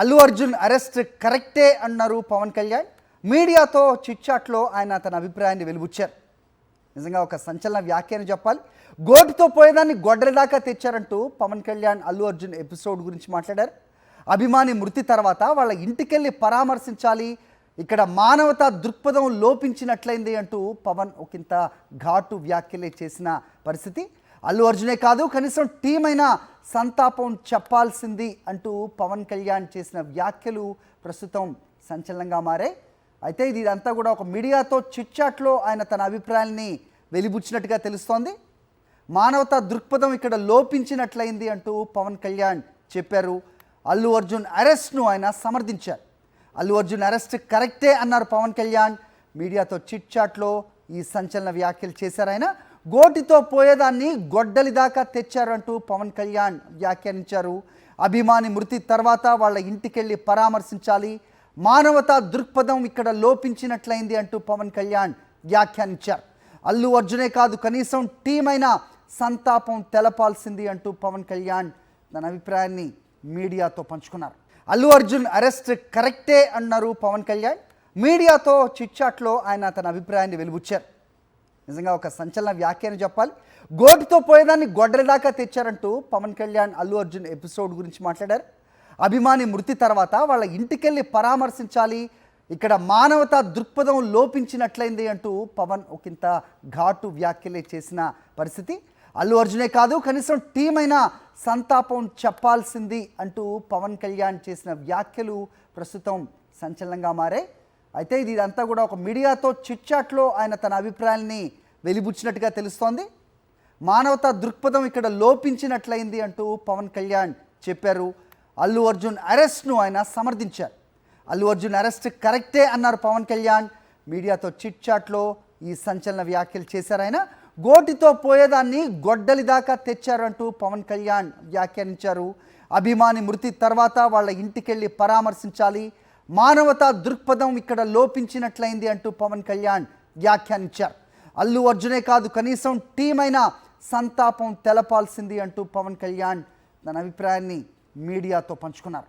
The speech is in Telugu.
అల్లు అర్జున్ అరెస్ట్ కరెక్టే అన్నారు పవన్ కళ్యాణ్. మీడియాతో చిట్చాట్లో ఆయన తన అభిప్రాయాన్ని వెలుబుచ్చారు. నిజంగా ఒక సంచలన వ్యాఖ్యానం చెప్పాలి. గోటుతో పోయేదాన్ని గొడ్డలి దాకా తెచ్చారంటూ పవన్ కళ్యాణ్ అల్లు అర్జున్ ఎపిసోడ్ గురించి మాట్లాడారు. అభిమాని మృతి తర్వాత వాళ్ళ ఇంటికెళ్ళి పరామర్శించాలి, ఇక్కడ మానవతా దృక్పథం లోపించినట్లయింది అంటూ పవన్ ఒకంత ఘాటు వ్యాఖ్యలే చేసిన పరిస్థితి. అల్లు అర్జునే కాదు, కనీసం టీం అయినా సంతాపం చెప్పాల్సింది అంటూ పవన్ కళ్యాణ్ చేసిన వ్యాఖ్యలు ప్రస్తుతం సంచలనంగా మారాయి. అయితే ఇదంతా కూడా ఒక మీడియాతో చిట్చాట్లో ఆయన తన అభిప్రాయాన్ని వెలిబుచ్చినట్టుగా తెలుస్తోంది. మానవతా దృక్పథం ఇక్కడ లోపించినట్లయింది అంటూ పవన్ కళ్యాణ్ చెప్పారు. అల్లు అర్జున్ అరెస్ట్ను ఆయన సమర్థించారు. అల్లు అర్జున్ అరెస్ట్ కరెక్టే అన్నారు పవన్ కళ్యాణ్. మీడియాతో చిట్చాట్లో ఈ సంచలన వ్యాఖ్యలు చేశారు ఆయన. గోటితో పోయేదాన్ని గొడ్డలి దాకా తెచ్చారంటూ పవన్ కళ్యాణ్ వ్యాఖ్యానించారు. అభిమాని మృతి తర్వాత వాళ్ళ ఇంటికెళ్ళి పరామర్శించాలి, మానవతా దృక్పథం ఇక్కడ లోపించినట్లయింది అంటూ పవన్ కళ్యాణ్ వ్యాఖ్యానించారు. అల్లు అర్జునే కాదు, కనీసం టీం అయినా సంతాపం తెలపాల్సింది అంటూ పవన్ కళ్యాణ్ తన అభిప్రాయాన్ని మీడియాతో పంచుకున్నారు. అల్లు అర్జున్ అరెస్ట్ కరెక్టే అన్నారు పవన్ కళ్యాణ్. మీడియాతో చిట్చాట్లో ఆయన తన అభిప్రాయాన్ని వెలుబుచ్చారు. నిజంగా ఒక సంచలన వ్యాఖ్యానం చెప్పాలి. గోటుతో పోయేదాన్ని గొడ్డలి దాకా తెచ్చారంటూ పవన్ కళ్యాణ్ అల్లు అర్జున్ ఎపిసోడ్ గురించి మాట్లాడారు. అభిమాని మృతి తర్వాత వాళ్ళ ఇంటికెళ్ళి పరామర్శించాలి, ఇక్కడ మానవతా దృక్పథం లోపించినట్లయింది అంటూ పవన్ ఒకంత ఘాటు వ్యాఖ్యలే చేసిన పరిస్థితి. అల్లు అర్జునే కాదు, కనీసం టీం అయినా సంతాపం చెప్పాల్సింది అంటూ పవన్ కళ్యాణ్ చేసిన వ్యాఖ్యలు ప్రస్తుతం సంచలనంగా మారాయి. అయితే ఇదంతా కూడా ఒక మీడియాతో చిట్చాట్లో ఆయన తన అభిప్రాయాన్ని వెలిబుచ్చినట్టుగా తెలుస్తోంది. మానవతా దృక్పథం ఇక్కడ లోపించినట్లయింది అంటూ పవన్ కళ్యాణ్ చెప్పారు. అల్లు అర్జున్ అరెస్ట్ను ఆయన సమర్థించారు. అల్లు అర్జున్ అరెస్ట్ కరెక్టే అన్నారు పవన్ కళ్యాణ్. మీడియాతో చిట్చాట్లో ఈ సంచలన వ్యాఖ్యలు చేశారు ఆయన. గోటితో పోయేదాన్ని గొడ్డలి దాకా తెచ్చారంటూ పవన్ కళ్యాణ్ వ్యాఖ్యానించారు. అభిమాని మృతి తర్వాత వాళ్ళ ఇంటికెళ్ళి పరామర్శించాలి, మానవతా దృక్పథం ఇక్కడ లోపించినట్లయింది అంటూ పవన్ కళ్యాణ్ వ్యాఖ్యానించారు. అల్లు అర్జునే కాదు, కనీసం టీం అయినా సంతాపం తెలపాల్సింది అంటూ పవన్ కళ్యాణ్ తన అభిప్రాయాన్ని మీడియాతో పంచుకున్నారు.